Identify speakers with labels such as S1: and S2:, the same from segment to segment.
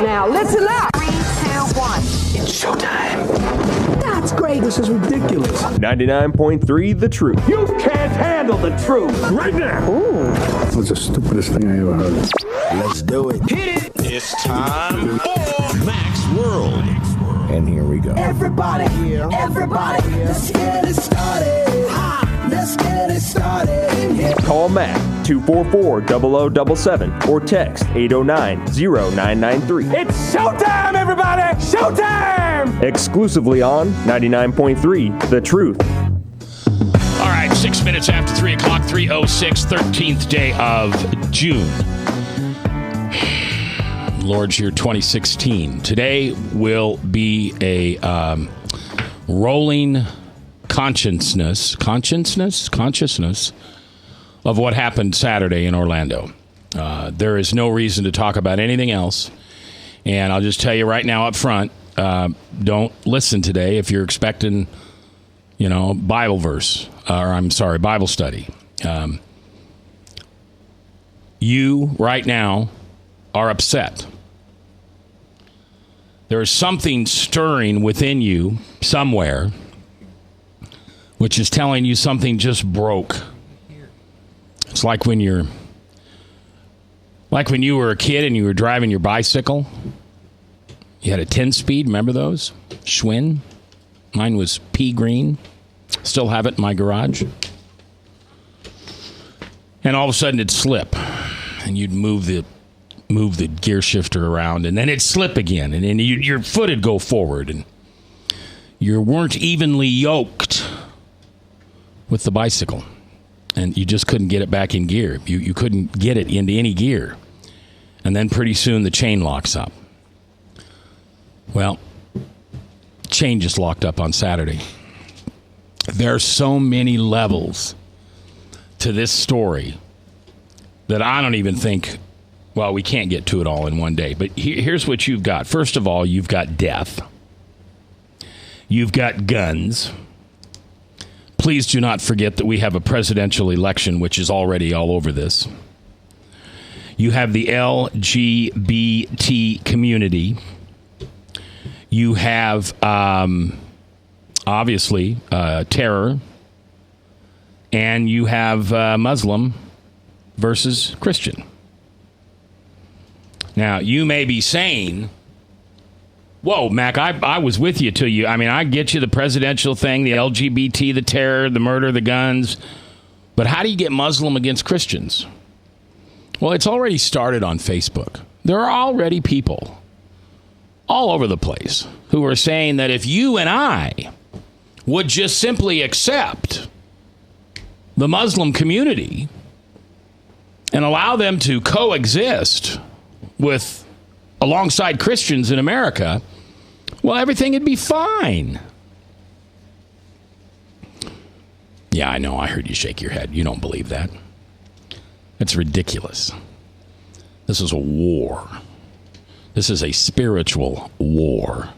S1: up now. Listen up.
S2: 3, 2, 1.
S3: It's showtime.
S1: That's great.
S3: This is ridiculous.
S4: 99.3 The Truth.
S3: You can't handle the truth right now.
S1: Ooh.
S5: That was the stupidest thing I ever heard.
S3: Let's do it. Hit it.
S6: It's time for Mac's World.
S5: And here we go.
S3: Everybody, let's get it started. Let's get it started.
S4: Call Mac 244-0077 or text 809-0993.
S3: It's showtime, everybody! Showtime!
S4: Exclusively on 99.3 The Truth.
S7: All right, 6 minutes after 3 o'clock, 3:06, 13th day of June. Lord's year 2016. Today will be a rolling consciousness of what happened Saturday in Orlando. There is no reason to talk about anything else. And I'll just tell you right now up front, don't listen today if you're expecting, Bible study. You right now are upset. There is something stirring within you somewhere, which is telling you something just broke. It's like when you were a kid and you were driving your bicycle. You had a 10-speed, remember those? Schwinn. Mine was pea green. Still have it in my garage. And all of a sudden it'd slip. And you'd move the gear shifter around, and then it'd slip again. And then your foot would go forward. And you weren't evenly yoked with the bicycle. And you just couldn't get it back in gear. You couldn't get it into any gear. And then pretty soon the chain locks up. Well, chain just locked up on Saturday. There are so many levels to this story that I don't even think, well, we can't get to it all in one day. But here's what you've got. First of all, you've got death. You've got guns. Please do not forget that we have a presidential election, which is already all over this. You have the LGBT community. You have, obviously, terror. And you have Muslim versus Christian. Now, you may be saying, whoa, Mac, I was with you till you. I mean, I get you the presidential thing, the LGBT, the terror, the murder, the guns. But how do you get Muslim against Christians? Well, it's already started on Facebook. There are already people all over the place who are saying that if you and I would just simply accept the Muslim community and allow them to coexist with alongside Christians in America, well, everything would be fine. Yeah, I know. I heard you shake your head. You don't believe that. It's ridiculous. This is a war. This is a spiritual war.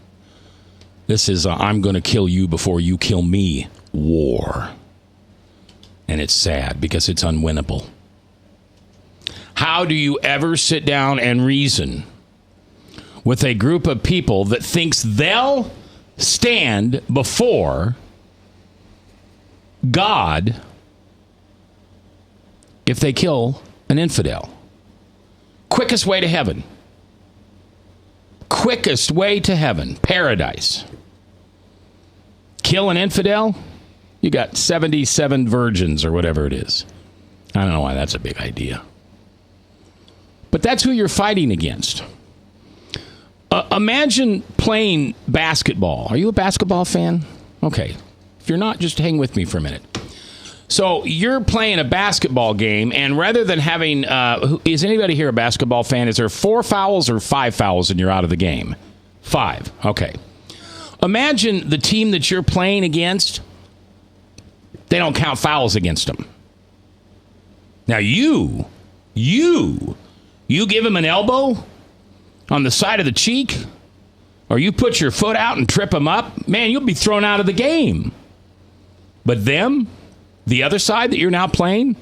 S7: This is a I'm going to kill you before you kill me war. And it's sad because it's unwinnable. How do you ever sit down and reason with a group of people that thinks they'll stand before God if they kill an infidel? Quickest way to heaven. Quickest way to heaven. Paradise. Kill an infidel? You got 77 virgins or whatever it is. I don't know why that's a big idea. But that's who you're fighting against. Imagine playing basketball. Are you a basketball fan? Okay. If you're not, just hang with me for a minute. So you're playing a basketball game, and rather than having... is anybody here a basketball fan? Is there 4 fouls or 5 fouls and you're out of the game? 5. Okay. Imagine the team that you're playing against, they don't count fouls against them. Now you give him an elbow on the side of the cheek, or you put your foot out and trip him up, man, you'll be thrown out of the game. But them, the other side that you're now playing,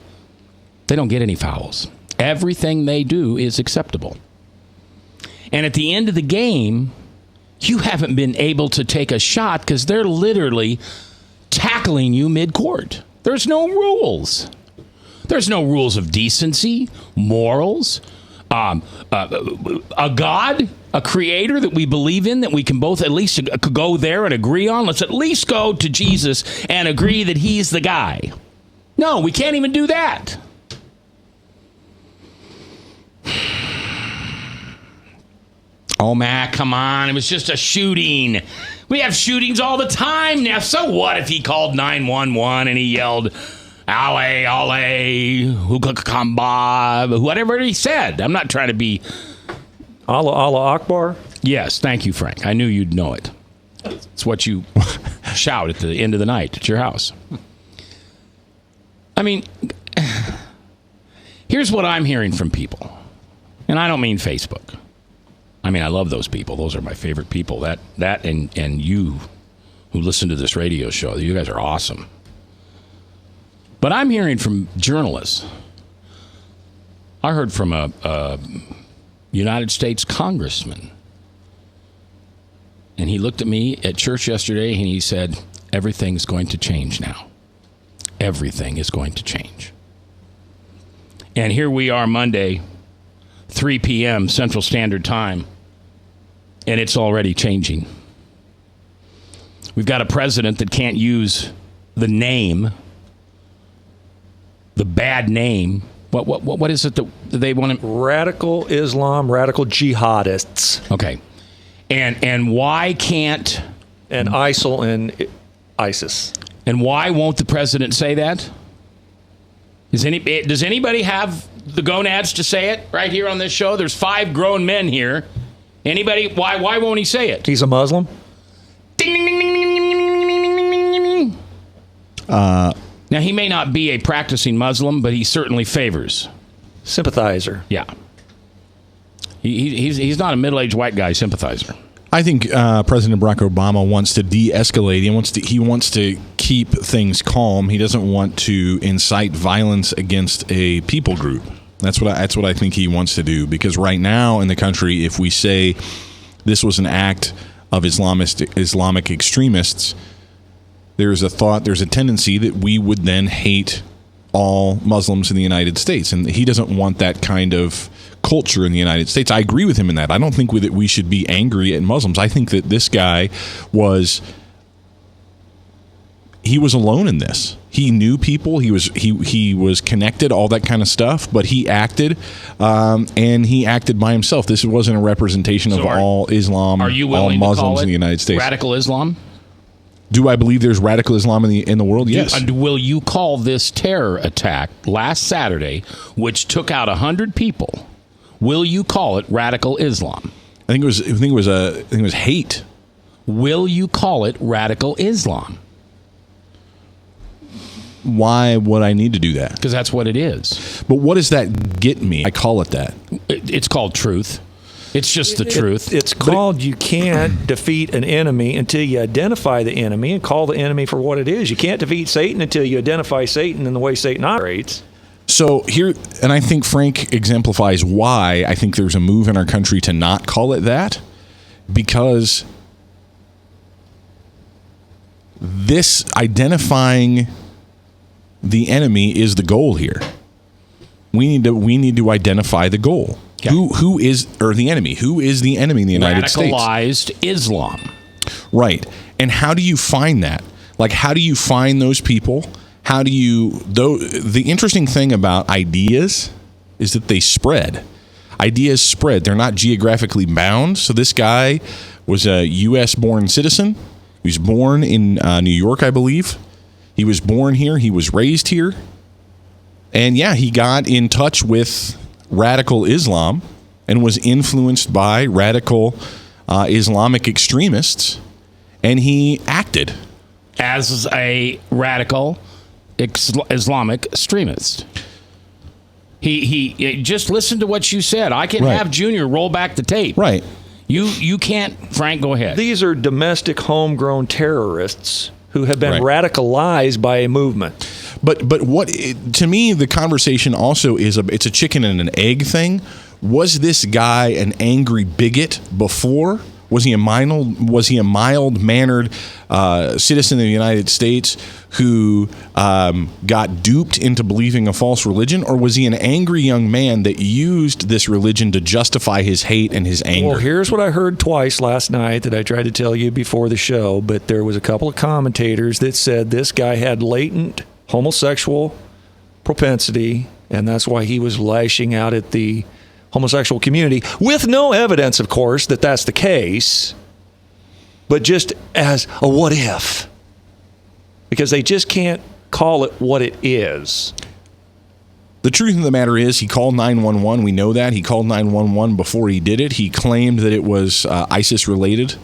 S7: they don't get any fouls. Everything they do is acceptable. And at the end of the game, you haven't been able to take a shot because they're literally tackling you mid-court. There's no rules. There's no rules of decency, morals, a God, a creator that we believe in, that we can both at least go there and agree on. Let's at least go to Jesus and agree that he's the guy. No, we can't even do that. Oh, Matt, come on. It was just a shooting. We have shootings all the time now. So what if he called 911 and he yelled, Ale, Ale, Hukakamba, whatever he said. I'm not trying to be...
S2: Allah Akbar?
S7: Yes, thank you, Frank. I knew you'd know it. It's what you shout at the end of the night at your house. I mean, here's what I'm hearing from people. And I don't mean Facebook. I mean, I love those people. Those are my favorite people. That and you who listen to this radio show, you guys are awesome. But I'm hearing from journalists. I heard from a United States congressman. And he looked at me at church yesterday and he said, everything's going to change now. Everything is going to change. And here we are Monday, 3 p.m. Central Standard Time, and it's already changing. We've got a president that can't use the name, the bad name. What is it that they want to...
S2: Radical Islam, radical jihadists.
S7: Okay. And why can't...
S2: And ISIL and ISIS.
S7: And why won't the president say that? Does anybody have the gonads to say it right here on this show? There's 5 grown men here. Anybody? Why won't he say it?
S2: He's a Muslim?
S7: Ding, ding, ding, ding, ding, ding, ding, ding, ding. Now, he may not be a practicing Muslim, but he certainly favors.
S2: Sympathizer.
S7: Yeah. He's not a middle-aged white guy sympathizer.
S8: I think President Barack Obama wants to de-escalate. He wants to keep things calm. He doesn't want to incite violence against a people group. That's what I think he wants to do. Because right now in the country, if we say this was an act of Islamic extremists, there's a tendency that we would then hate all Muslims in the United States, and he doesn't want that kind of culture in the United States. I agree with him in that. I don't think that we should be angry at Muslims. I think that this guy was alone in this. He knew people. He was connected, all that kind of stuff. But he acted, and he acted by himself. This wasn't a representation of all Islam,
S7: are you
S8: all
S7: willing
S8: Muslims
S7: to call it
S8: in the United States.
S7: Radical Islam?
S8: Do I believe there's radical Islam in the world? Yes.
S7: Will you call this terror attack last Saturday, which took out 100 people? Will you call it radical Islam?
S8: I think it was hate.
S7: Will you call it radical Islam?
S8: Why would I need to do that?
S7: Because that's what it is.
S8: But what does that get me? I call it that.
S7: It's called truth. It's just the truth.
S2: It's called you can't defeat an enemy until you identify the enemy and call the enemy for what it is. You can't defeat Satan until you identify Satan and the way Satan operates.
S8: So here, and I think Frank exemplifies why I think there's a move in our country to not call it that, because this identifying the enemy is the goal here. We need to identify the goal. Okay. Who is the enemy? Who is the enemy in the United States?
S7: Radicalized Islam.
S8: Right. And how do you find that? Like, how do you find those people? The interesting thing about ideas is that they spread. Ideas spread. They're not geographically bound. So this guy was a U.S.-born citizen. He was born in New York, I believe. He was born here. He was raised here. And, yeah, he got in touch with radical Islam and was influenced by radical Islamic extremists, and he acted
S7: as a radical Islamic extremist. He just listen to what you said. I can have Junior roll back the tape.
S8: Right.
S7: You can't. Frank, go ahead.
S2: These are domestic homegrown terrorists who have been radicalized by a movement.
S8: But what to me the conversation also is it's a chicken and an egg thing. Was this guy an angry bigot before? Was he a mild-mannered citizen of the United States who got duped into believing a false religion, or was he an angry young man that used this religion to justify his hate and his anger?
S2: Well, here's what I heard twice last night that I tried to tell you before the show, but there was a couple of commentators that said this guy had latent homosexual propensity, and that's why he was lashing out at the homosexual community, with no evidence, of course, that that's the case, but just as a what if, because they just can't call it what it is.
S8: The truth of the matter is he called 911. We know that. He called 911 before he did it. He claimed that it was ISIS-related,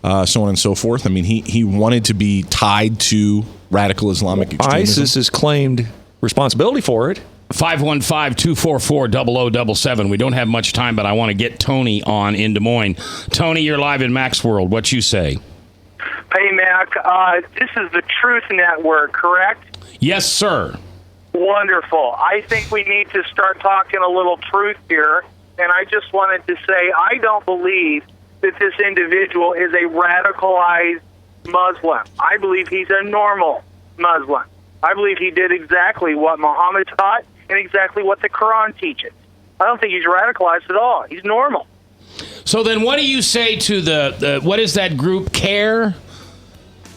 S8: so on and so forth. I mean, he wanted to be tied to radical Islamic extremism.
S2: ISIS has claimed responsibility for it.
S7: 515-244-0077. We don't have much time, but I want to get Tony on in Des Moines. Tony, you're live in Mac's World. What you say?
S9: Hey, Mac. This is the Truth Network, correct?
S7: Yes, sir.
S9: Wonderful. I think we need to start talking a little truth here, and I just wanted to say I don't believe that this individual is a radicalized Muslim. I believe he's a normal Muslim. I believe he did exactly what Muhammad taught and exactly what the Quran teaches. I don't think he's radicalized at all. He's normal.
S7: So then what do you say to the what is that group, CARE?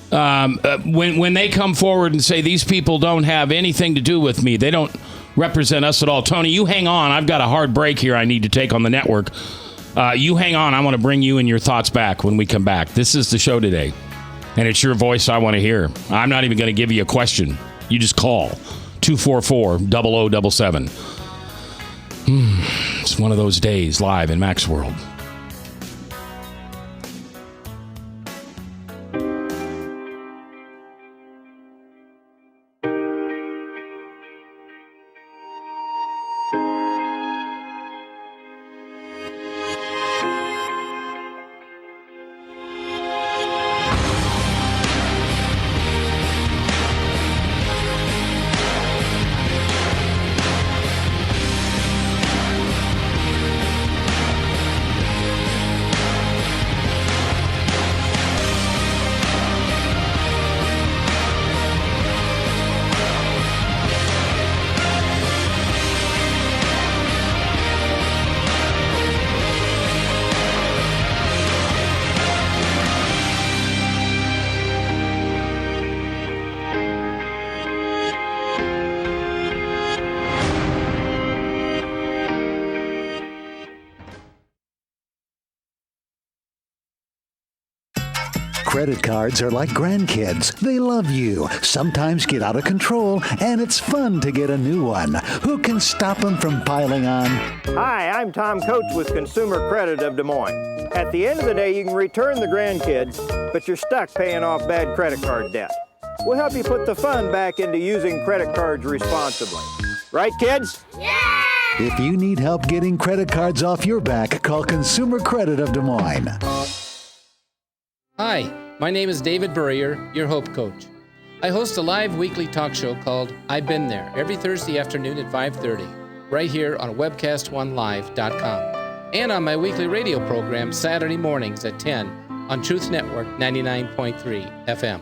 S7: When they come forward and say these people don't have anything to do with me, they don't represent us at all. Tony, you hang on. I've got a hard break here I need to take on the network. You hang on. I want to bring you and your thoughts back when we come back. This is the show today, and it's your voice I want to hear. I'm not even going to give you a question. You just call 244-0077. It's one of those days live in Mac's World.
S10: Credit cards are like grandkids. They love you, sometimes get out of control, and it's fun to get a new one. Who can stop them from piling on?
S11: Hi, I'm Tom Coates with Consumer Credit of Des Moines. At the end of the day, you can return the grandkids, but you're stuck paying off bad credit card debt. We'll help you put the fun back into using credit cards responsibly. Right, kids?
S10: Yeah! If you need help getting credit cards off your back, call Consumer Credit of Des Moines.
S12: Hi, my name is David Burrier, your Hope Coach. I host a live weekly talk show called I've Been There every Thursday afternoon at 5:30, right here on webcast1live.com, and on my weekly radio program Saturday mornings at 10 on Truth Network 99.3 FM.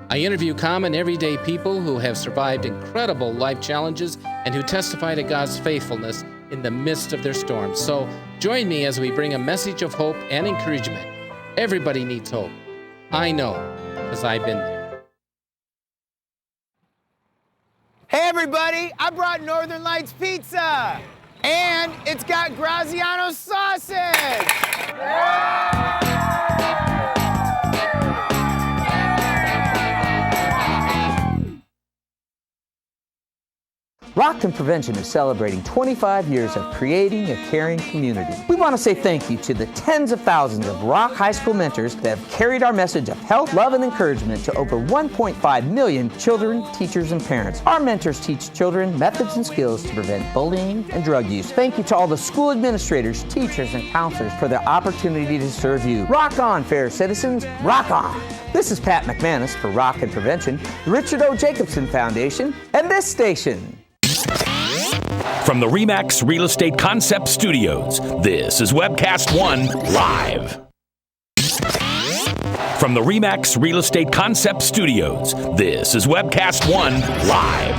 S12: I interview common everyday people who have survived incredible life challenges and who testify to God's faithfulness in the midst of their storms. So join me as we bring a message of hope and encouragement. Everybody needs hope. I know, because I've been there.
S13: Hey everybody, I brought Northern Lights Pizza! And it's got Graziano sausage!
S14: Rockton Prevention is celebrating 25 years of creating a caring community. We want to say thank you to the tens of thousands of Rock High School mentors that have carried our message of health, love, and encouragement to over 1.5 million children, teachers, and parents. Our mentors teach children methods and skills to prevent bullying and drug use. Thank you to all the school administrators, teachers, and counselors for their opportunity to serve you. Rock on, fair citizens, rock on! This is Pat McManus for Rockton Prevention, the Richard O. Jacobson Foundation, and this station.
S15: From the RE/MAX Real Estate Concept Studios, this is Webcast One Live. From the RE/MAX Real Estate Concept Studios, this is Webcast One Live.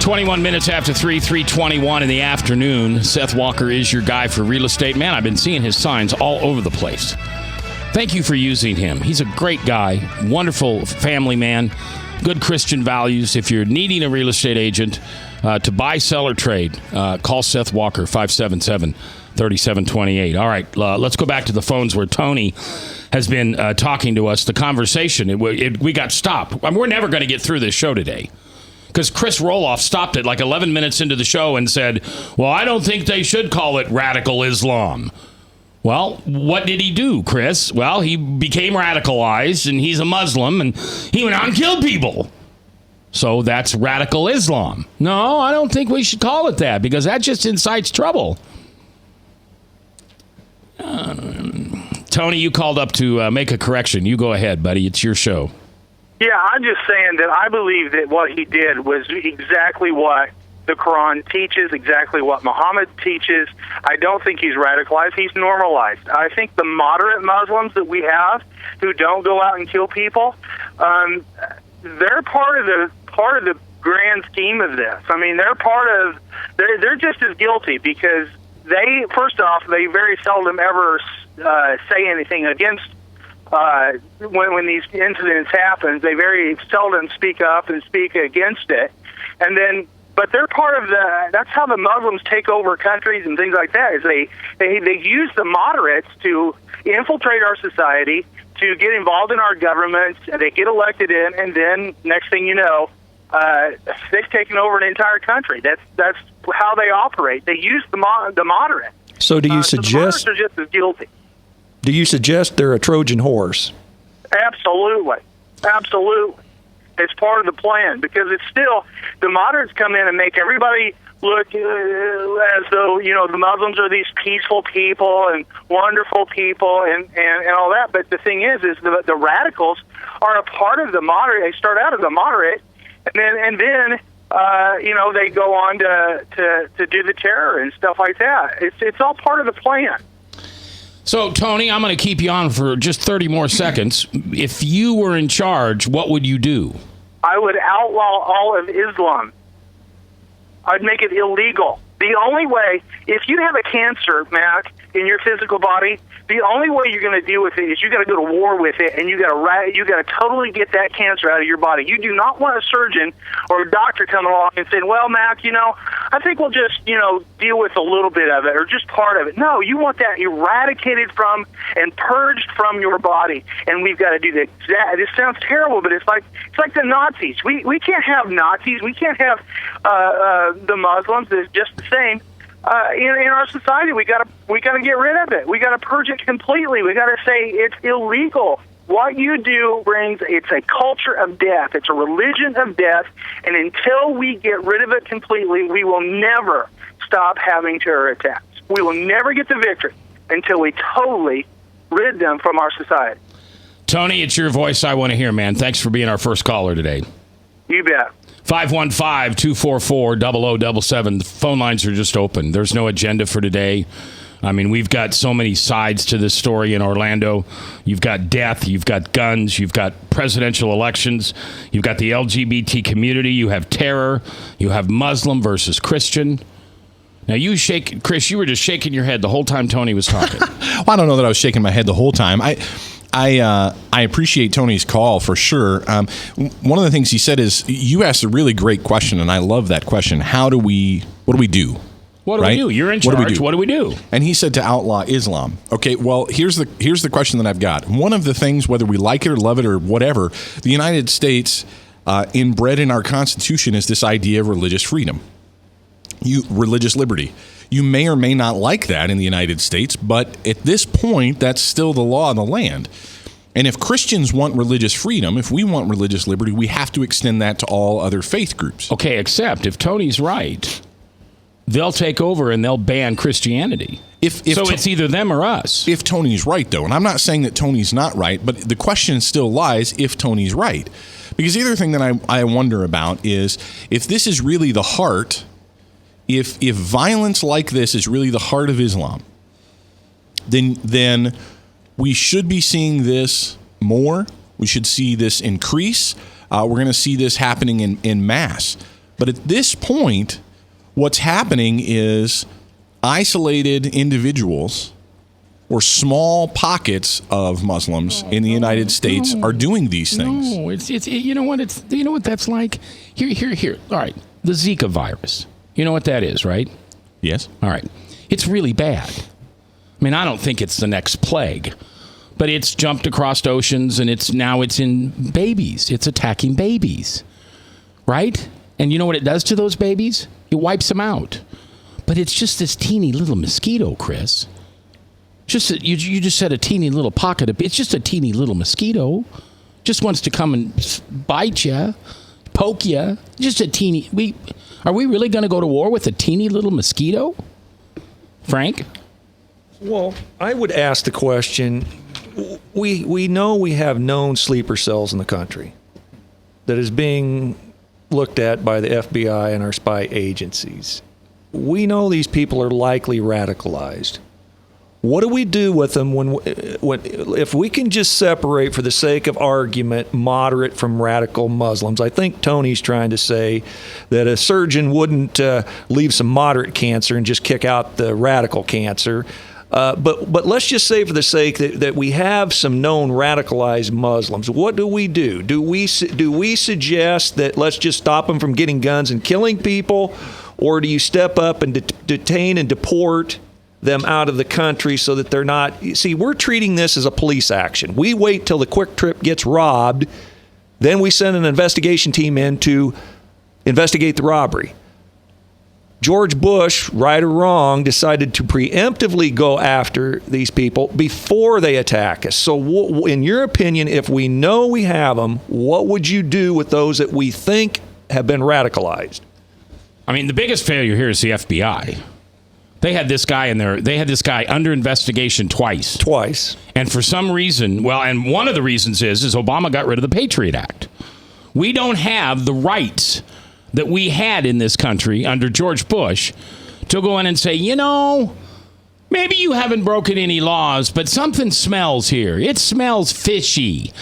S7: 21 minutes after 3:21 in the afternoon. Seth Walker is your guy for real estate. Man, I've been seeing his signs all over the place. Thank you for using him. He's a great guy, wonderful family man, good Christian values. If you're needing a real estate agent to buy, sell, or trade, call Seth Walker, 577-3728. All right, let's go back to the phones where Tony has been talking to us. The conversation, we got stopped. We're never going to get through this show today because Chris Roloff stopped it like 11 minutes into the show and said, well, I don't think they should call it radical Islam. Well, what did he do, Chris? Well, he became radicalized, and he's a Muslim, and he went out and killed people. So that's radical Islam. No, I don't think we should call it that, because that just incites trouble. Tony, you called up to make a correction. You go ahead, buddy. It's your show.
S9: Yeah, I'm just saying that I believe that what he did was exactly what the Quran teaches, exactly what Muhammad teaches. I don't think he's radicalized. He's normalized. I think the moderate Muslims that we have who don't go out and kill people, they're part of the grand scheme of this. I mean, they're just as guilty because they, first off, they very seldom ever say anything against when these incidents happen. They very seldom speak up and speak against it, and then. But they're part of that's how the Muslims take over countries and things like that, is they use the moderates to infiltrate our society, to get involved in our government, they get elected in, and then next thing you know, they've taken over an entire country. That's how they operate. They use the moderate.
S2: So do you suggest...
S9: the moderates are just as guilty.
S2: Do you suggest they're a Trojan horse?
S9: Absolutely. Absolutely. It's part of the plan, because it's still, the moderates come in and make everybody look as though, the Muslims are these peaceful people and wonderful people and all that. But the thing is the radicals are a part of the moderate. They start out as a moderate, and then they go on to do the terror and stuff like that. It's all part of the plan.
S7: So, Tony, I'm going to keep you on for just 30 more seconds. If you were in charge, what would you do?
S9: I would outlaw all of Islam. I'd make it illegal. The only way, if you have a cancer, Mac, in your physical body, the only way you're going to deal with it is you got to go to war with it, and you got to totally get that cancer out of your body. You do not want a surgeon or a doctor coming along and saying, well, Mac, I think we'll just, deal with a little bit of it or just part of it. No, you want that eradicated from and purged from your body, and we've got to do that. This sounds terrible, but it's like the Nazis. We can't have Nazis. We can't have the Muslims. It's just the same. In our society, we gotta get rid of it. We gotta purge it completely. We gotta say it's illegal. What you do it's a culture of death. It's a religion of death. And until we get rid of it completely, we will never stop having terror attacks. We will never get the victory until we totally rid them from our society.
S7: Tony, it's your voice I want to hear, man. Thanks for being our first caller today.
S9: You bet.
S7: 515-244-0077. The phone lines are just open. There's no agenda for today. I mean, we've got so many sides to this story in Orlando. You've got death, you've got guns, you've got presidential elections, you've got the LGBT community, you have terror, you have Muslim versus Christian. Now, Chris, you were just shaking your head the whole time Tony was talking.
S8: Well, I don't know that I was shaking my head the whole time. I appreciate Tony's call for sure. One of the things he said is, you asked a really great question, and I love that question. What do we do?
S7: What do we do? You're in charge. What do we do?
S8: And he said to outlaw Islam. Okay, well, here's the question that I've got. One of the things, whether we like it or love it or whatever, the United States, inbred in our Constitution, is this idea of religious freedom, religious liberty. You may or may not like that in the United States, but at this point, that's still the law of the land. And if Christians want religious freedom, if we want religious liberty, we have to extend that to all other faith groups.
S7: Okay, except if Tony's right, they'll take over and they'll ban Christianity. It's either them or us.
S8: If Tony's right, though, and I'm not saying that Tony's not right, but the question still lies if Tony's right. Because the other thing that I wonder about is, if this is really the heart if violence like this is really the heart of Islam, then we should be seeing this more. We should see this increase. We're going to see this happening in mass. But at this point, what's happening is isolated individuals or small pockets of Muslims in the United States are doing these things.
S7: No, it's you know what that's like? Here. All right, the Zika virus. You know what that is, right?
S8: Yes.
S7: All right. It's really bad. I mean, I don't think it's the next plague, but it's jumped across oceans and it's in babies. It's attacking babies, right? And you know what it does to those babies? It wipes them out. But it's just this teeny little mosquito, Chris. You just said a teeny little pocket of. It's just a teeny little mosquito. Just wants to come and bite you, poke you. Just a teeny. Are we really going to go to war with a teeny little mosquito, Frank?
S2: Well, I would ask the question. We know we have known sleeper cells in the country that is being looked at by the FBI and our spy agencies. We know these people are likely radicalized. What do we do with them when if we can just separate, for the sake of argument, moderate from radical Muslims? I think Tony's trying to say that a surgeon wouldn't leave some moderate cancer and just kick out the radical cancer. But let's just say, for the sake that we have some known radicalized Muslims, what do we do? Do we suggest that let's just stop them from getting guns and killing people, or do you step up and detain and deport them out of the country so that they're not? See, we're treating this as a police action. We wait till the Quick Trip gets robbed, then we send an investigation team in to investigate the robbery. George Bush, right or wrong, decided to preemptively go after these people before they attack us. So in your opinion, if we know we have them, what would you do with those that we think have been radicalized?
S7: I mean, the biggest failure here is the FBI. They had this guy in there. They had this guy under investigation twice. And for some reason, and one of the reasons is Obama got rid of the Patriot Act. We don't have the rights that we had in this country under George Bush to go in and say, maybe you haven't broken any laws, but something smells here. It smells fishy.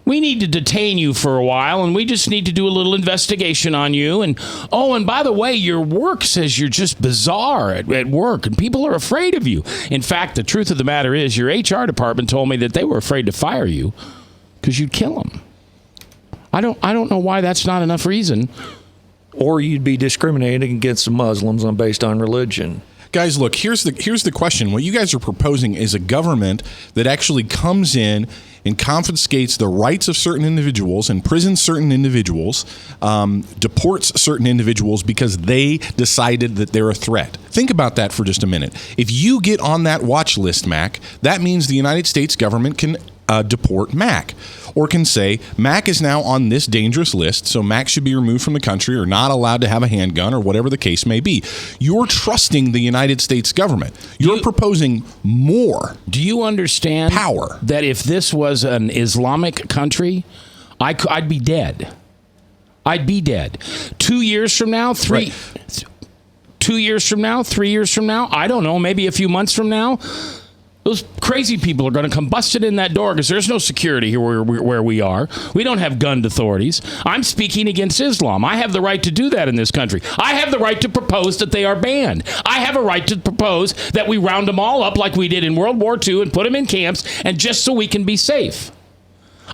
S7: We need to detain you for a while, and we just need to do a little investigation on you. And by the way, your work says you're just bizarre at work, and people are afraid of you. In fact, the truth of the matter is your HR department told me that they were afraid to fire you because you'd kill them. I don't know why that's not enough reason.
S2: Or you'd be discriminating against Muslims based on religion.
S8: Guys, look, here's the question. What you guys are proposing is a government that actually comes in and confiscates the rights of certain individuals, imprisons certain individuals, deports certain individuals because they decided that they're a threat. Think about that for just a minute. If you get on that watch list, Mac, that means the United States government can deport Mac, or can say Mac is now on this dangerous list, so Mac should be removed from the country or not allowed to have a handgun, or whatever the case may be. You're trusting the United States government. You're proposing more.
S7: Do you understand
S8: power?
S7: That if this was an Islamic country, I'd be dead. I'd be dead. 2 years from now, 3 years from now, 3 years from now, I don't know, maybe a few months from now, those crazy people are going to come busted in that door because there's no security here where we are. We don't have gun authorities. I'm speaking against Islam. I have the right to do that in this country. I have the right to propose that they are banned. I have a right to propose that we round them all up like we did in World War II and put them in camps, and just so we can be safe.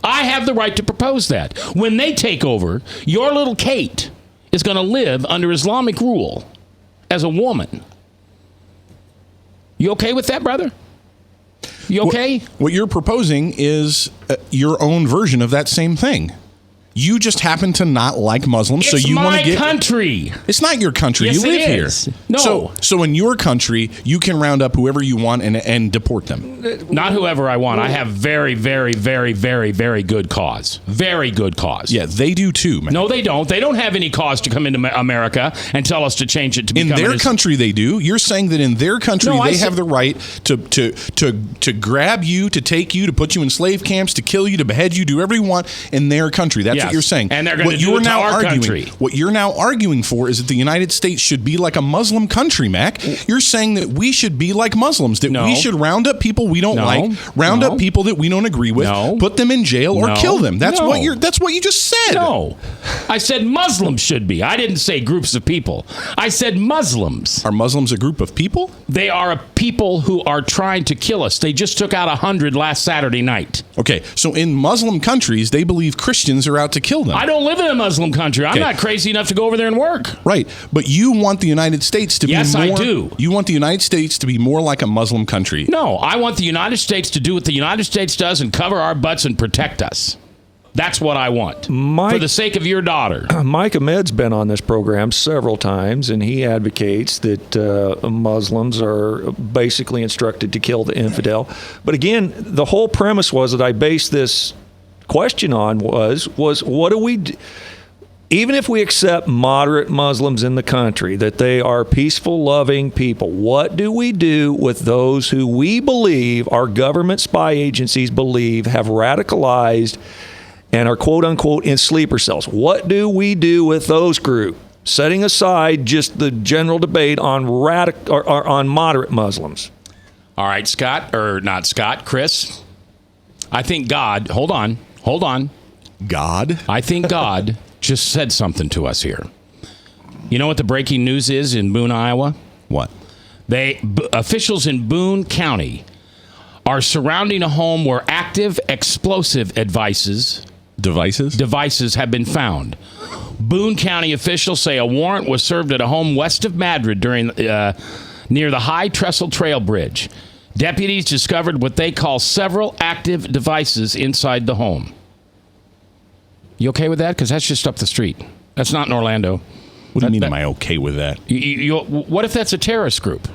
S7: I have the right to propose that. When they take over, your little Kate is going to live under Islamic rule as a woman. You okay with that, brother? You okay?
S8: What you're proposing is your own version of that same thing. You just happen to not like Muslims, so you want to get.
S7: It's my country.
S8: It's not your country.
S7: Yes,
S8: you live
S7: it is.
S8: here.
S7: No.
S8: So in your country, you can round up whoever you want and deport them.
S7: Not whoever I want. I have very, very, very, very, very good cause. Very good cause.
S8: Yeah, they do too, man.
S7: No, they don't. They don't have any cause to come into America and tell us to change it to become.
S8: In their country, they do. You're saying that in their country, they have the right to grab you, to take you, to put you in slave camps, to kill you, to behead you, do whatever you want in their country. That's That's what you're saying.
S7: And they're going to do it to our country.
S8: What you're now arguing for is that the United States should be like a Muslim country, Mac. You're saying that we should be like Muslims, that we should round up people we don't like, round up people that we don't agree with, put them in jail or kill them. That's what you just said.
S7: No. I said Muslims should be. I didn't say groups of people. I said Muslims.
S8: Are Muslims a group of people?
S7: They are a people who are trying to kill us. They just took out 100 last Saturday night.
S8: Okay, so in Muslim countries, they believe Christians are out to kill them.
S7: I don't live in a Muslim country. I'm not crazy enough to go over there and work.
S8: Right, but you want the United States to be more...
S7: Yes, I do.
S8: You want the United States to be more like a Muslim country.
S7: No, I want the United States to do what the United States does and cover our butts and protect us. That's what I want. For the sake of your daughter.
S2: Mike Ahmed's been on this program several times, and he advocates that Muslims are basically instructed to kill the infidel. But again, the whole premise was that I based this question on was what do we do? Even if we accept moderate Muslims in the country, that they are peaceful, loving people, what do we do with those who we believe, our government spy agencies believe, have radicalized and are quote-unquote in sleeper cells? What do we do with those group? Setting aside just the general debate on on moderate Muslims.
S7: All right, Chris. I think God, hold on.
S8: God?
S7: I think God just said something to us here. You know what the breaking news is in Boone, Iowa?
S8: What?
S7: Officials in Boone County are surrounding a home where active explosive devices have been found. Boone County officials say a warrant was served at a home west of Madrid near the High Trestle Trail Bridge. Deputies discovered what they call several active devices inside the home. You okay with that? Because that's just up the street. That's not in Orlando.
S8: What do you mean, am I okay with that?
S7: What if that's a terrorist group?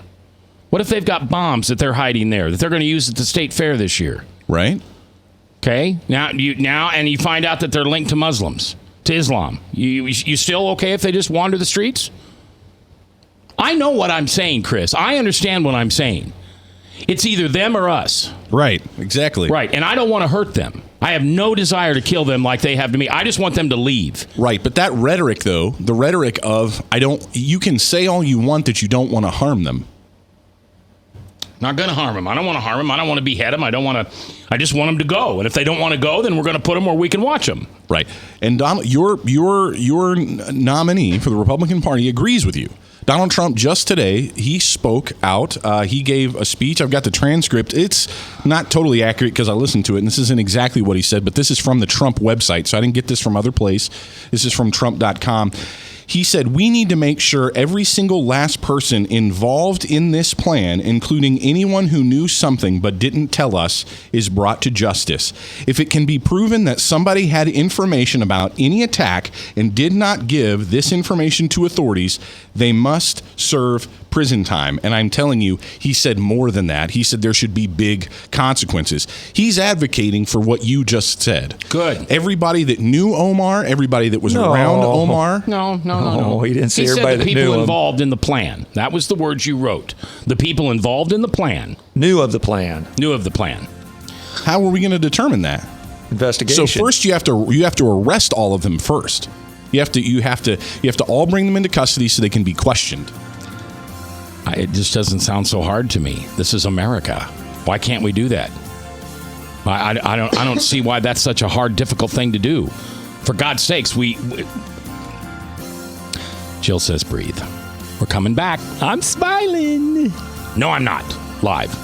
S7: What if they've got bombs that they're hiding there that they're going to use at the state fair this year?
S8: Right.
S7: Okay. Now you find out that they're linked to Muslims, to Islam. You still okay if they just wander the streets? I know what I'm saying, Chris. I understand what I'm saying. It's either them or us.
S8: Right. Exactly.
S7: Right. And I don't want to hurt them. I have no desire to kill them like they have to me. I just want them to leave.
S8: Right. But that rhetoric, though, the rhetoric of you can say all you want that you don't want to harm them.
S7: Not going to harm them. I don't want to harm them. I don't want to behead them. I just want them to go. And if they don't want to go, then we're going to put them where we can watch them.
S8: Right. And Donald, your nominee for the Republican Party agrees with you. Donald Trump just today, he spoke out. He gave a speech. I've got the transcript. It's not totally accurate because I listened to it, and this isn't exactly what he said, but this is from the Trump website, so I didn't get this from other place. This is from Trump.com. He said, we need to make sure every single last person involved in this plan, including anyone who knew something but didn't tell us, is brought to justice. If it can be proven that somebody had information about any attack and did not give this information to authorities, they must serve prison time. And I'm telling you, he said more than that. He said there should be big consequences. He's advocating for what you just said.
S7: Good.
S8: Everybody that knew Omar, everybody that was around Omar.
S7: No.
S2: He didn't say everybody that knew him.
S7: He said the people involved in the plan. That was the words you wrote. The people involved in the plan.
S2: Knew of the plan.
S8: How are we going to determine that?
S2: Investigation.
S8: So first you have to arrest all of them first. You have to all bring them into custody so they can be questioned.
S7: It just doesn't sound so hard to me. This is America. Why can't we do that? I don't see why that's such a hard, difficult thing to do. For God's sakes, Jill says breathe. We're coming back. I'm smiling. No, I'm not. Live.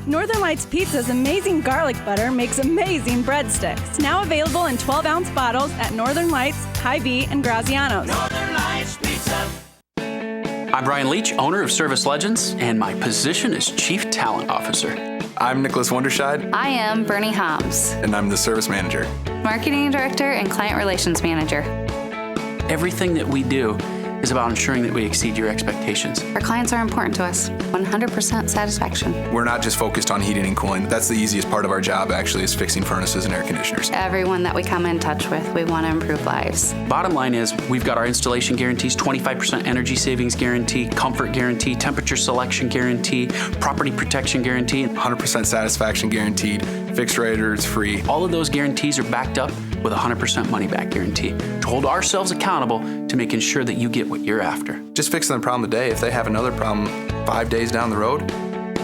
S16: Northern Lights Pizza's amazing garlic butter makes amazing breadsticks. Now available in 12-ounce bottles at Northern Lights, Hy-Vee, and Graziano's.
S17: Northern Lights Pizza. I'm Brian Leach, owner of Service Legends, and my position is Chief Talent Officer.
S18: I'm Nicholas Wonderscheid.
S19: I am Bernie Hobbs.
S18: And I'm the Service Manager.
S19: Marketing Director and Client Relations Manager.
S17: Everything that we do is about ensuring that we exceed your expectations.
S19: Our clients are important to us. 100% satisfaction.
S18: We're not just focused on heating and cooling. That's the easiest part of our job, actually, is fixing furnaces and air conditioners.
S19: Everyone that we come in touch with, we want to improve lives.
S17: Bottom line is, we've got our installation guarantees, 25% energy savings guarantee, comfort guarantee, temperature selection guarantee, property protection guarantee.
S18: 100% satisfaction guaranteed, fixed rate or it's free.
S17: All of those guarantees are backed up with a 100% money-back guarantee to hold ourselves accountable to making sure that you get what you're after.
S18: Just fixing the problem today. If they have another problem 5 days down the road,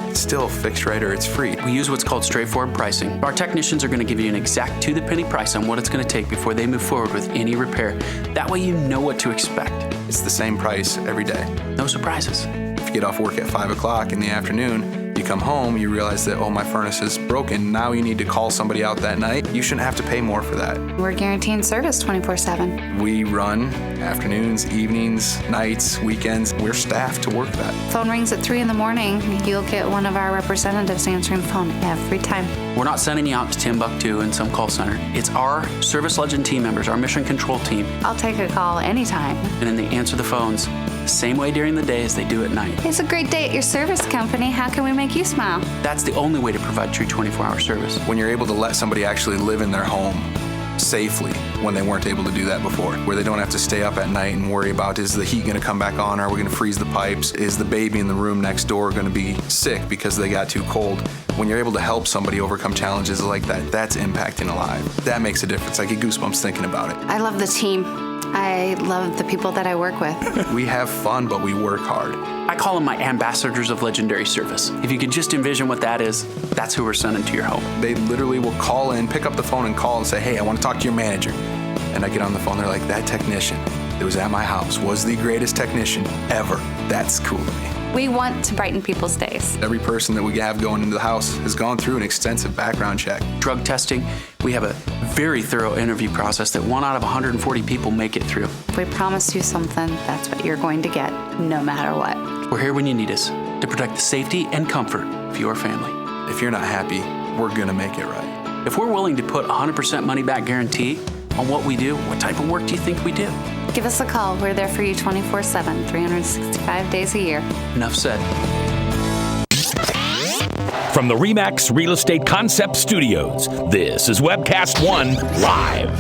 S18: it's still fixed rate or it's free.
S17: We use what's called straightforward pricing. Our technicians are going to give you an exact to-the-penny price on what it's going to take before they move forward with any repair. That way you know what to expect.
S18: It's the same price every day.
S17: No surprises.
S18: If you get off work at 5 o'clock in the afternoon, you come home, you realize that, oh, my furnace is broken. Now you need to call somebody out that night. You shouldn't have to pay more for that.
S19: We're guaranteeing service 24/7.
S18: We run afternoons, evenings, nights, weekends. We're staffed to work that.
S19: Phone rings at 3 in the morning. You'll get one of our representatives answering the phone every time.
S17: We're not sending you out to Timbuktu in some call center. It's our Service Legend team members, our mission control team.
S19: I'll take a call anytime.
S17: And then they answer the phones the same way during the day as they do at night.
S19: It's a great day at your service company. How can we make you smile?
S17: That's the only way to provide true 24-hour service.
S18: When you're able to let somebody actually live in their home safely when they weren't able to do that before, where they don't have to stay up at night and worry about, is the heat going to come back on? Are we going to freeze the pipes? Is the baby in the room next door going to be sick because they got too cold? When you're able to help somebody overcome challenges like that, that's impacting a life. That makes a difference. I get goosebumps thinking about it.
S19: I love the team. I love the people that I work with.
S18: We have fun, but we work hard.
S17: I call them my ambassadors of legendary service. If you could just envision what that is, that's who we're sending to your home.
S18: They literally will call in, pick up the phone and call and say, hey, I want to talk to your manager. And I get on the phone, they're like, that technician that was at my house was the greatest technician ever. That's cool to me.
S19: We want to brighten people's days.
S18: Every person that we have going into the house has gone through an extensive background check.
S17: Drug testing, we have a very thorough interview process that 1 out of 140 people make it through.
S19: If we promise you something, that's what you're going to get, no matter what.
S17: We're here when you need us to protect the safety and comfort of your family.
S18: If you're not happy, we're going to make it right.
S17: If we're willing to put 100% money-back guarantee on what we do, what type of work do you think we do?
S19: Give us a call. We're there for you 24/7, 365 days a year.
S17: Enough said.
S15: From the RE/MAX Real Estate Concept Studios, this is Webcast One Live.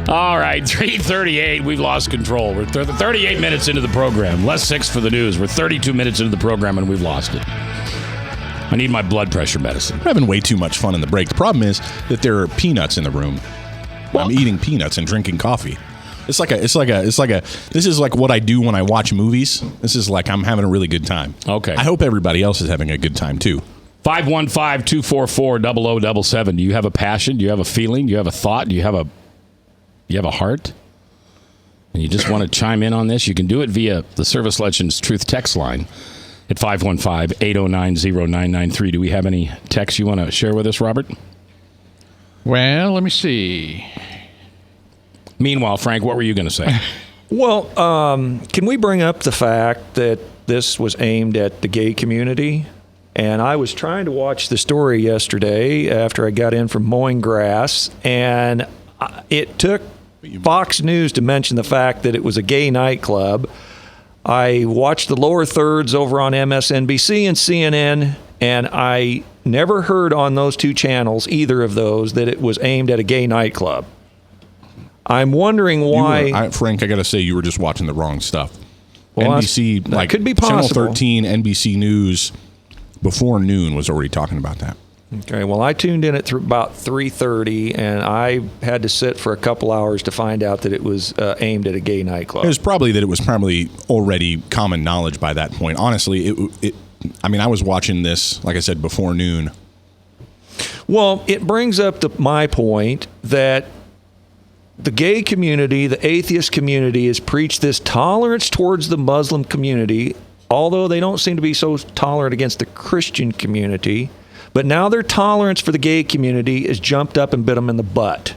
S7: All right, 3:38. We've lost control. We're 38 minutes into the program. Less 6 for the news. We're 32 minutes into the program, and we've lost it. I need my blood pressure medicine.
S8: We're having way too much fun in the break. The problem is that there are peanuts in the room. Well, I'm eating peanuts and drinking coffee. This is like what I do when I watch movies. This is like I'm having a really good time.
S7: Okay.
S8: I hope everybody else is having a good time too.
S7: 515-244-0077. Do you have a passion? Do you have a feeling? Do you have a thought? Do you have a heart? And you just want to chime in on this? You can do it via the Service Legends Truth text line at 515-809-0993. Do we have any texts you want to share with us, Robert?
S20: Well, let me see.
S7: Meanwhile, Frank, what were you going to say?
S2: Well, can we bring up the fact that this was aimed at the gay community? And I was trying to watch the story yesterday after I got in from mowing grass, and it took Fox News to mention the fact that it was a gay nightclub. I watched the lower thirds over on MSNBC and CNN, and I never heard on those two channels, either of those, that it was aimed at a gay nightclub. I'm wondering why.
S8: Frank, I got to say, you were just watching the wrong stuff.
S2: Well,
S8: NBC,
S2: that could be possible.
S8: Channel 13, NBC News, before noon was already talking about that.
S2: Okay, well, I tuned in at about 3:30, and I had to sit for a couple hours to find out that it was aimed at a gay nightclub.
S8: It was probably already common knowledge by that point. Honestly, I was watching this, like I said, before noon.
S2: Well, it brings up my point that the gay community, the atheist community, has preached this tolerance towards the Muslim community, although they don't seem to be so tolerant against the Christian community. But now their tolerance for the gay community has jumped up and bit them in the butt.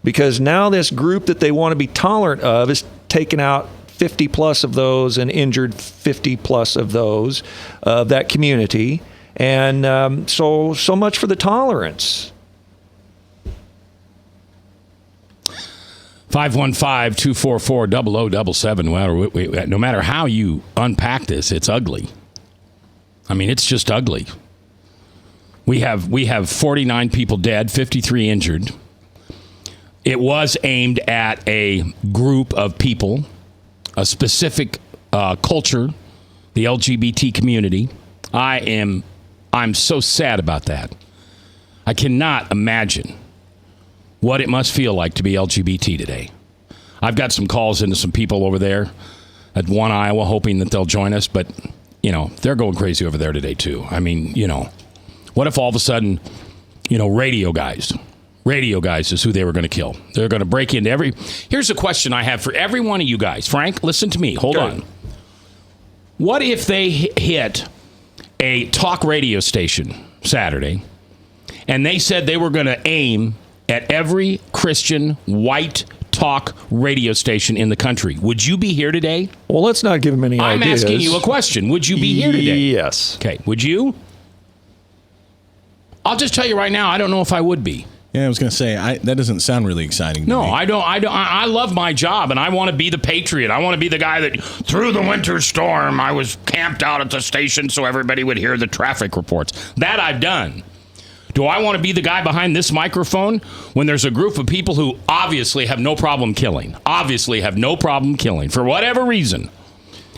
S2: Because now this group that they want to be tolerant of is taken out 50 plus of those and injured 50 plus of those of that community. And so much for the tolerance.
S7: 515-244-0077. Well, no matter how you unpack this, it's ugly. I mean, it's just ugly. We have 49 people dead, 53 injured. It was aimed at a group of people, a specific culture, the LGBT community. I'm so sad about that. I cannot imagine what it must feel like to be LGBT today. I've got some calls into some people over there at One Iowa hoping that they'll join us, but, they're going crazy over there today, too. I mean, what if all of a sudden, radio guys is who they were going to kill. They're going to break into every... Here's a question I have for every one of you guys. Frank, listen to me. Hold on. What if they hit a talk radio station Saturday, and they said they were going to aim at every Christian white talk radio station in the country? Would you be here today?
S2: Well, let's not give them any
S7: I'm
S2: ideas.
S7: asking you a question. Would you be here today?
S2: Yes.
S7: Okay. Would you? I'll just tell you right now, I don't know if I would be.
S8: Yeah, I was going to say, that doesn't sound really exciting to me.
S7: No, I don't. I love my job, and I want to be the patriot. I want to be the guy that, through the winter storm, I was camped out at the station so everybody would hear the traffic reports. That I've done. Do I want to be the guy behind this microphone when there's a group of people who obviously have no problem killing? For whatever reason.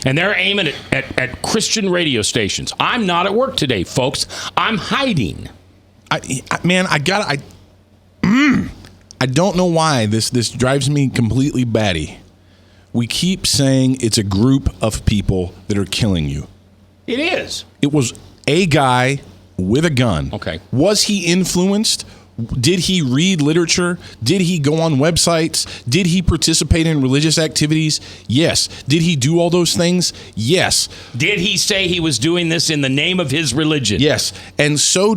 S7: And they're aiming at Christian radio stations. I'm not at work today, folks. I'm hiding.
S8: I don't know why this drives me completely batty. We keep saying it's a group of people that are killing you.
S7: It is.
S8: It was a guy with a gun.
S7: Okay.
S8: Was he influenced? Did he read literature? Did he go on websites? Did he participate in religious activities? Yes. Did he do all those things? Yes.
S7: Did he say he was doing this in the name of his religion?
S8: Yes. And so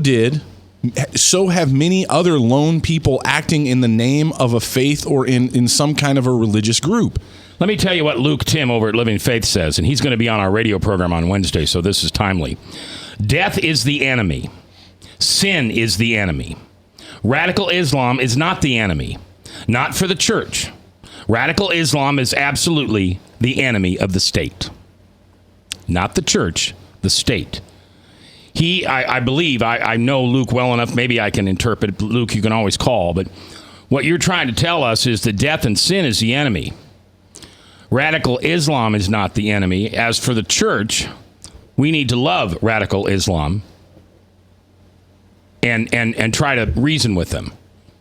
S8: have many other lone people acting in the name of a faith or in some kind of a religious group.
S7: Let me tell you what Luke Tim over at Living Faith says, and he's going to be on our radio program on Wednesday, so this is timely. Death is the enemy. Sin is the enemy. Radical Islam is not the enemy. Not for the church. Radical Islam is absolutely the enemy of the state. Not the church, the state. I believe, I know Luke well enough, maybe I can interpret. Luke, you can always call, but what you're trying to tell us is that death and sin is the enemy. Radical Islam is not the enemy. As for the church, we need to love radical Islam and try to reason with them.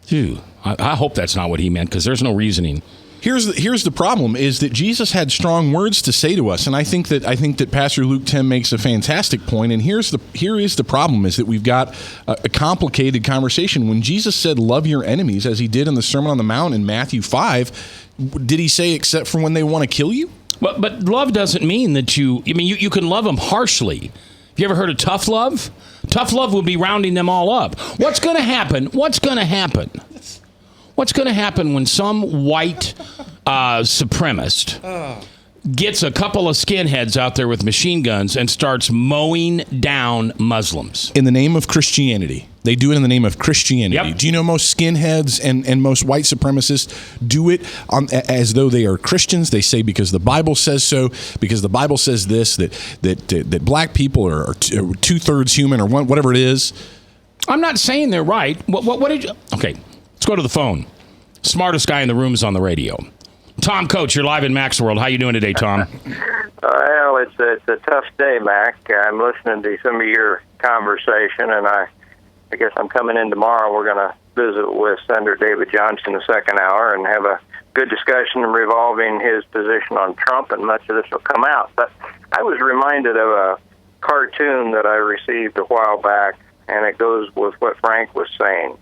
S7: Dude, I hope that's not what he meant, because there's no reasoning.
S8: Here's the problem is that Jesus had strong words to say to us, and I think that Pastor Luke Tim makes a fantastic point. And here is the problem is that we've got a complicated conversation. When Jesus said love your enemies, as he did in the Sermon on the Mount in Matthew 5, did he say except for when they want to kill you?
S7: But love doesn't mean that you can love them harshly. Have you ever heard of tough love? Tough love would be rounding them all up. What's going to happen when some white supremacist gets a couple of skinheads out there with machine guns and starts mowing down Muslims?
S8: In the name of Christianity. They do it in the name of Christianity.
S7: Yep.
S8: Do you know most skinheads and most white supremacists do it as though they are Christians? They say because the Bible says so, because the Bible says this, that black people are 2/3 human or whatever it is.
S7: I'm not saying they're right. What did you... Okay, let's go to the phone. Smartest guy in the room is on the radio. Tom Coates, you're live in Mac's World. How you doing today, Tom?
S21: Well, it's a tough day, Mac. I'm listening to some of your conversation, and I guess I'm coming in tomorrow. We're going to visit with Senator David Johnson the second hour and have a good discussion revolving his position on Trump, and much of this will come out. But I was reminded of a cartoon that I received a while back, and it goes with what Frank was saying.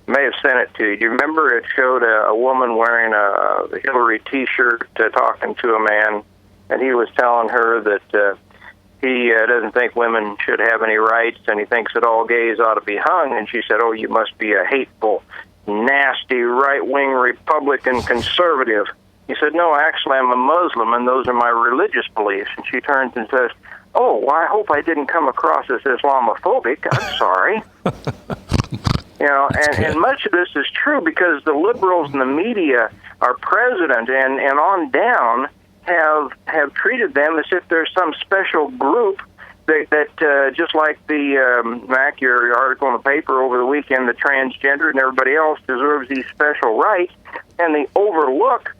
S21: May have sent it to you. Do you remember it showed a woman wearing a Hillary T-shirt talking to a man, and he was telling her that he doesn't think women should have any rights, and he thinks that all gays ought to be hung. And she said, "Oh, you must be a hateful, nasty, right-wing Republican conservative." He said, "No, actually, I'm a Muslim, and those are my religious beliefs." And she turns and says, "Oh, well, I hope I didn't come across as Islamophobic. I'm sorry." You know, and much of this is true because the liberals and the media, our president and on down, have treated them as if there's some special group that just like the Mac, your article in the paper over the weekend, the transgender and everybody else deserves these special rights, and they overlook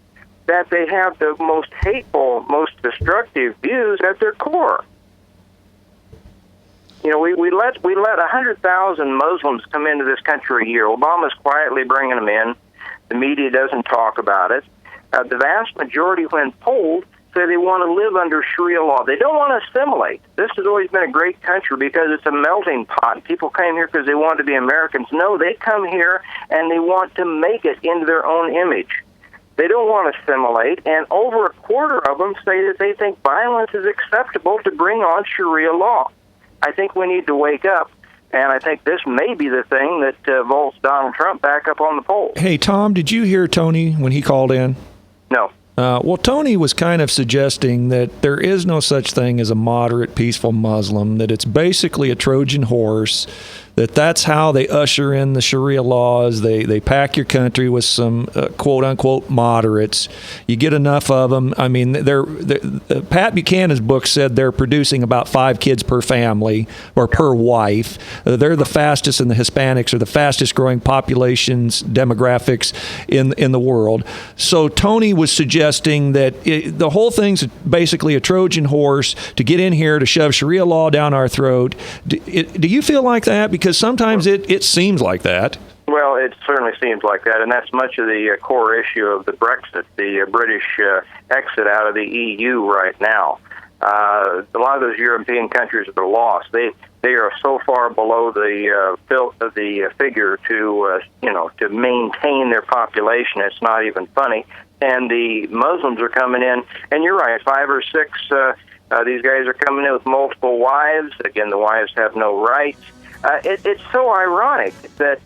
S21: that they have the most hateful, most destructive views at their core. You know, we let 100,000 Muslims come into this country a year. Obama's quietly bringing them in. The media doesn't talk about it. The vast majority, when polled, say they want to live under Sharia law. They don't want to assimilate. This has always been a great country because it's a melting pot. People came here because they want to be Americans. No, they come here and they want to make it into their own image. They don't want to assimilate, and over a quarter of them say that they think violence is acceptable to bring on Sharia law. I think we need to wake up, and I think this may be the thing that vaults Donald Trump back up on the polls.
S2: Hey, Tom, did you hear Tony when he called in?
S21: No.
S2: Well, Tony was kind of suggesting that there is no such thing as a moderate, peaceful Muslim, that it's basically a Trojan horse, that's how they usher in the Sharia laws. They pack your country with some quote-unquote moderates. You get enough of them. I mean, Pat Buchanan's book said they're producing about 5 kids per family or per wife. They're the fastest, and the Hispanics are the fastest growing populations, demographics in the world. So Tony was suggesting that the whole thing's basically a Trojan horse to get in here to shove Sharia law down our throat. Do you feel like that? Because sometimes it seems like that.
S21: Well, it certainly seems like that, and that's much of the core issue of the Brexit, the British exit out of the EU right now. A lot of those European countries are lost. They are so far below the figure to maintain their population. It's not even funny. And the Muslims are coming in, and you're right, 5 or 6. These guys are coming in with multiple wives. Again, the wives have no rights. It's so ironic that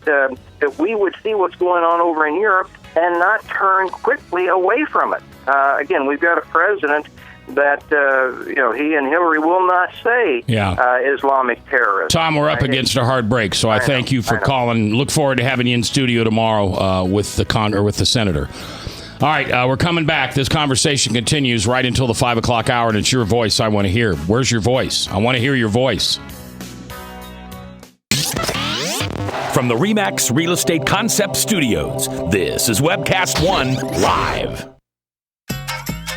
S21: we would see what's going on over in Europe and not turn quickly away from it. Again, we've got a president that he and Hillary will not say Islamic terrorism.
S7: Tom, we're up against a hard break, so I thank you for calling. Look forward to having you in studio tomorrow with the senator. All right, we're coming back. This conversation continues right until the 5 o'clock hour, and it's your voice I want to hear. Where's your voice? I want to hear your voice.
S15: From the RE/MAX Real Estate Concept Studios, this is Webcast One Live.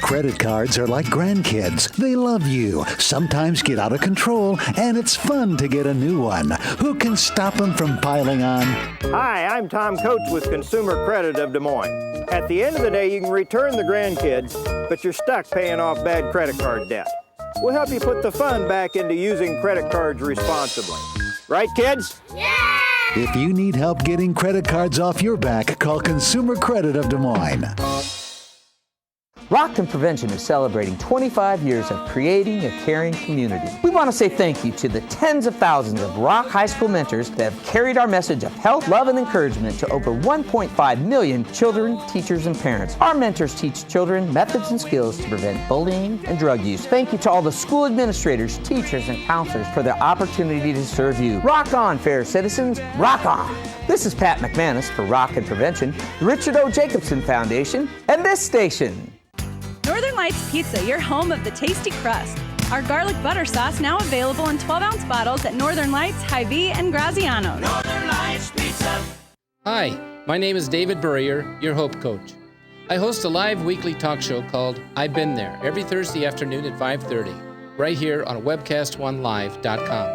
S10: Credit cards are like grandkids. They love you, sometimes get out of control, and it's fun to get a new one. Who can stop them from piling on?
S11: Hi, I'm Tom Coates with Consumer Credit of Des Moines. At the end of the day, you can return the grandkids, but you're stuck paying off bad credit card debt. We'll help you put the fun back into using credit cards responsibly. Right, kids?
S10: Yeah! If you need help getting credit cards off your back, call Consumer Credit of Des Moines.
S14: Rockton Prevention is celebrating 25 years of creating a caring community. We want to say thank you to the tens of thousands of Rock High School mentors that have carried our message of health, love, and encouragement to over 1.5 million children, teachers, and parents. Our mentors teach children methods and skills to prevent bullying and drug use. Thank you to all the school administrators, teachers, and counselors for their opportunity to serve you. Rock on, fair citizens. Rock on. This is Pat McManus for Rockton Prevention, the Richard O. Jacobson Foundation, and this station.
S16: Northern Lights Pizza, your home of the tasty crust. Our garlic butter sauce now available in 12-ounce bottles at Northern Lights, Hy-Vee, and Graziano's.
S3: Northern Lights Pizza.
S12: Hi, my name is David Burrier, your Hope Coach. I host a live weekly talk show called I've Been There every Thursday afternoon at 5:30, right here on webcast1live.com,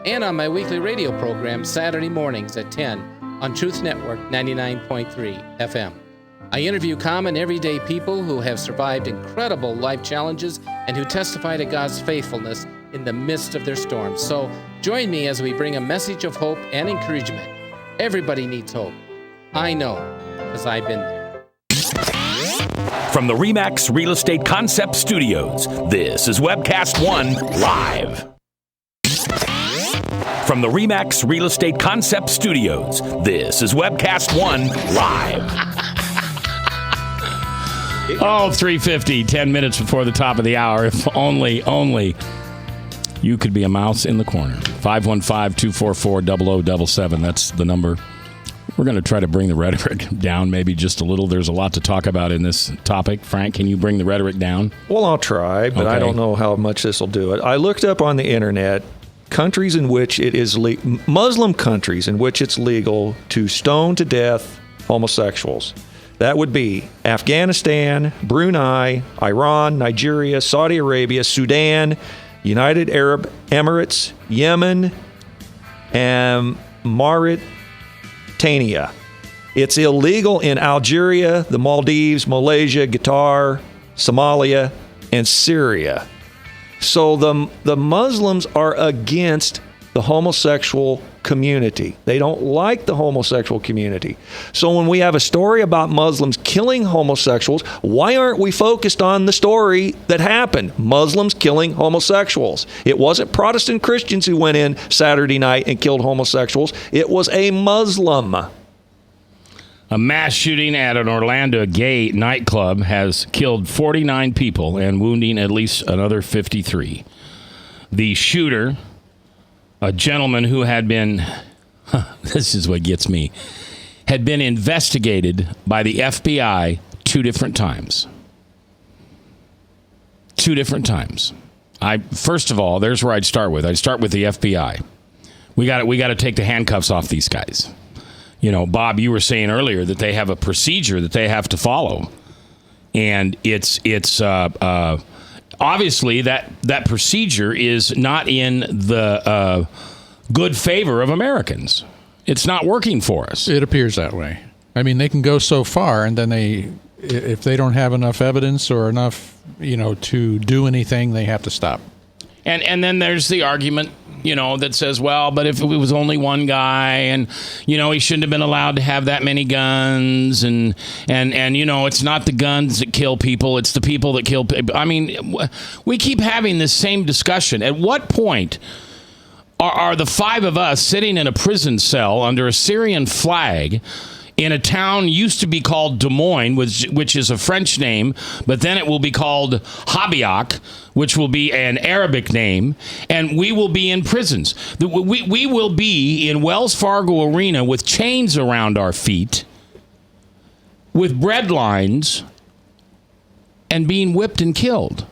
S12: and on my weekly radio program Saturday mornings at 10 on Truth Network 99.3 FM. I interview common, everyday people who have survived incredible life challenges and who testify to God's faithfulness in the midst of their storms. So join me as we bring a message of hope and encouragement. Everybody needs hope. I know, because I've been there.
S15: From the RE/MAX Real Estate Concept Studios, this is Webcast One Live. From the RE/MAX Real Estate Concept Studios, this is Webcast One Live.
S7: Oh, 3:50, 10 minutes before the top of the hour. If only you could be a mouse in the corner. 515-244-0077. That's the number. We're going to try to bring the rhetoric down maybe just a little. There's a lot to talk about in this topic. Frank, can you bring the rhetoric down?
S2: Well, I'll try, but I don't know how much this will do it. I looked up on the internet countries in which it is Muslim countries in which it's legal to stone to death homosexuals. That would be Afghanistan, Brunei, Iran, Nigeria, Saudi Arabia, Sudan, United Arab Emirates, Yemen, and Mauritania. It's illegal in Algeria, the Maldives, Malaysia, Qatar, Somalia, and Syria. So the Muslims are against the homosexual community. They don't like the homosexual community. So when we have a story about Muslims killing homosexuals, why aren't we focused on the story that happened? Muslims killing homosexuals. It wasn't Protestant Christians who went in Saturday night and killed homosexuals. It was a Muslim.
S7: A mass shooting at an Orlando gay nightclub has killed 49 people and wounding at least another 53. The shooter, a gentleman who had been, this is what gets me, had been investigated by the FBI 2 different times. 2 different times. First of all, there's where I'd start with. I'd start with the FBI. We got to take the handcuffs off these guys. You know, Bob, you were saying earlier that they have a procedure that they have to follow, and it's obviously that procedure is not in the good favor of Americans. It's not working for us.
S20: It appears that way. I mean, they can go so far, and then if they don't have enough evidence or enough, to do anything, they have to stop.
S7: And then there's the argument, that says, well, but if it was only one guy and, he shouldn't have been allowed to have that many guns and it's not the guns that kill people, it's the people that kill people. I mean, we keep having this same discussion. At what point are the 5 of us sitting in a prison cell under a Syrian flag in a town used to be called Des Moines, which is a French name, but then it will be called Habiak, which will be an Arabic name, and we will be in prisons. We will be in Wells Fargo Arena with chains around our feet, with bread lines, and being whipped and killed.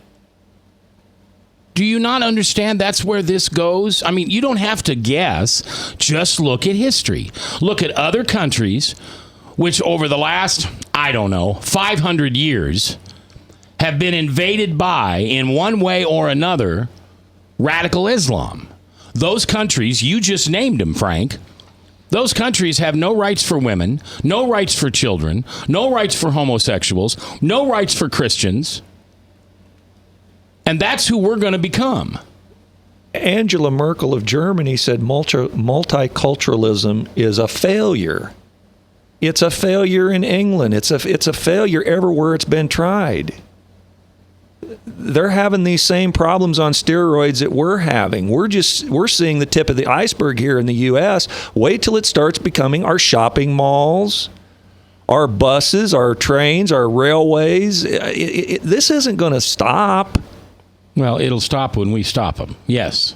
S7: Do you not understand that's where this goes? I mean, you don't have to guess. Just look at history. Look at other countries which over the last, 500 years have been invaded by, in one way or another, radical Islam. Those countries, you just named them, Frank. Those countries have no rights for women, no rights for children, no rights for homosexuals, no rights for Christians. And that's who we're going to become.
S2: Angela Merkel of Germany said multiculturalism is a failure. It's a failure in England. It's a failure everywhere it's been tried. They're having these same problems on steroids that we're having. We're seeing the tip of the iceberg here in the U.S. Wait till it starts becoming our shopping malls, our buses, our trains, our railways. This isn't going to stop.
S7: Well, it'll stop when we stop them. Yes.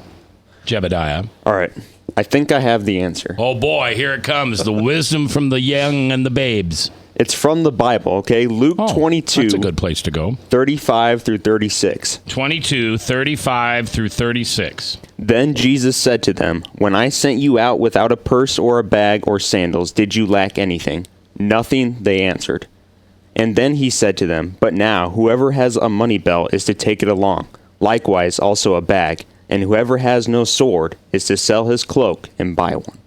S7: Jebediah.
S1: All right. I think I have the answer.
S7: Oh, boy. Here it comes. The wisdom from the young and the babes.
S1: It's from the Bible, okay? Luke 22.
S7: That's a good place to go.
S1: 35 through 36.
S7: 22, 35 through 36.
S1: Then Jesus said to them, "When I sent you out without a purse or a bag or sandals, did you lack anything?" "Nothing," they answered. And then he said to them, "But now, whoever has a money belt is to take it along. Likewise, also a bag, and whoever has no sword is to sell his cloak and buy one."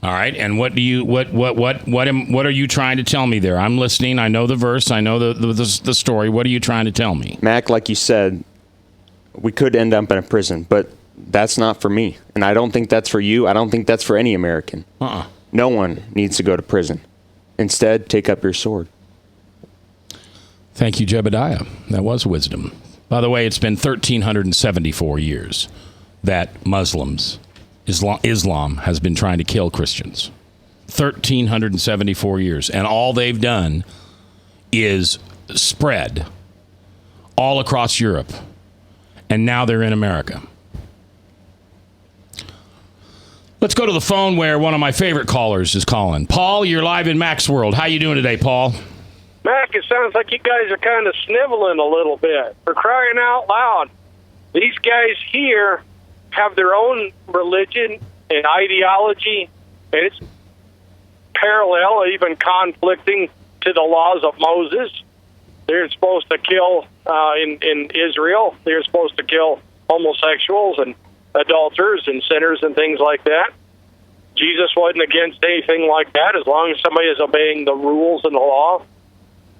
S7: All right, and what are you trying to tell me there? I'm listening. I know the verse. I know the story. What are you trying to tell me?
S1: Mac, like you said, we could end up in a prison, but that's not for me, and I don't think that's for you. I don't think that's for any American. No one needs to go to prison. Instead, take up your sword.
S7: Thank you, Jebediah. That was wisdom. By the way, it's been 1,374 years that Islam has been trying to kill Christians. 1,374 years. And all they've done is spread all across Europe. And now they're in America. Let's go to the phone where one of my favorite callers is calling. Paul, you're live in Mac's World. How you doing today, Paul?
S22: Mac, it sounds like you guys are kind of sniveling a little bit. For crying out loud, these guys here have their own religion and ideology, and it's parallel, even conflicting to the laws of Moses. They're supposed to kill in Israel. They're supposed to kill homosexuals and adulterers and sinners and things like that. Jesus wasn't against anything like that as long as somebody is obeying the rules and the law.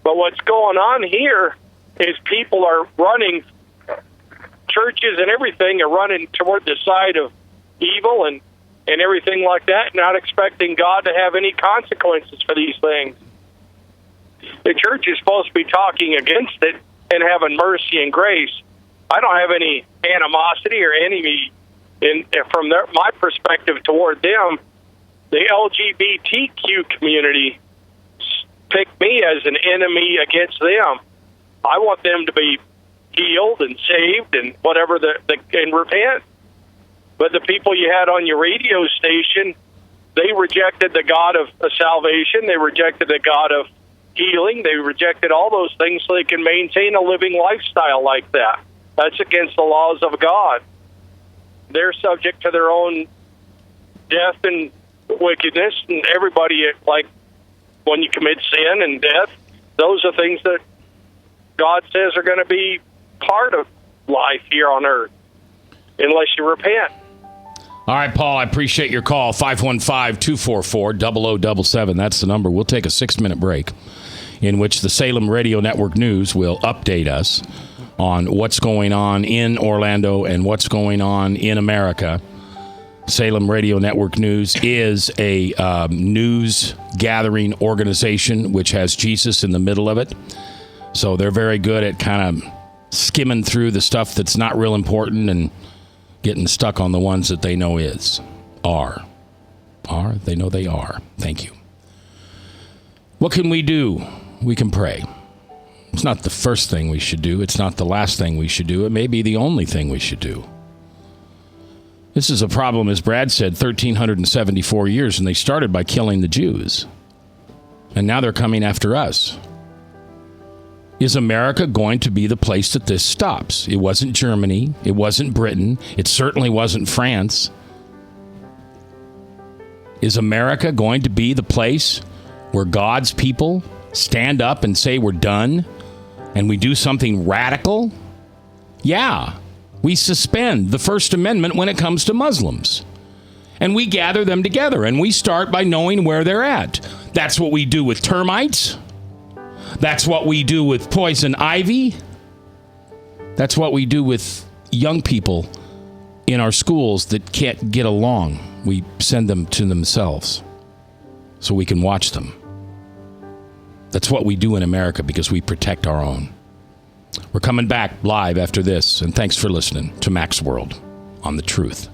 S22: But what's going on here is people are running, churches and everything are running toward the side of evil and everything like that, not expecting God to have any consequences for these things. The church is supposed to be talking against it and having mercy and grace. I don't have any animosity or enemy from my perspective toward them. The LGBTQ community picked me as an enemy against them. I want them to be healed and saved and whatever and repent. But the people you had on your radio station, they rejected the God of salvation. They rejected the God of healing. They rejected all those things so they can maintain a living lifestyle like that. That's against the laws of God. They're subject to their own death and wickedness, and everybody, like when you commit sin and death, those are things that God says are going to be part of life here on earth unless you repent.
S7: All right, Paul, I appreciate your call. 515-244-0077. That's the number. We'll take a 6-minute break in which the Salem Radio Network News will update us on what's going on in Orlando and what's going on in America. Salem Radio Network News is a news gathering organization which has Jesus in the middle of it. So they're very good at kind of skimming through the stuff that's not real important and getting stuck on the ones that they know they know they are. Thank you. What can we do? We can pray. It's not the first thing we should do. It's not the last thing we should do. It may be the only thing we should do. This is a problem, as Brad said, 1,374 years, and they started by killing the Jews. And now they're coming after us. Is America going to be the place that this stops? It wasn't Germany. It wasn't Britain. It certainly wasn't France. Is America going to be the place where God's people stand up and say we're done and we do something radical? Yeah, we suspend the First Amendment when it comes to Muslims. And we gather them together and we start by knowing where they're at. That's what we do with termites. That's what we do with poison ivy. That's what we do with young people in our schools that can't get along. We send them to themselves so we can watch them. That's what we do in America because we protect our own. We're coming back live after this, and thanks for listening to Mac's World on The Truth.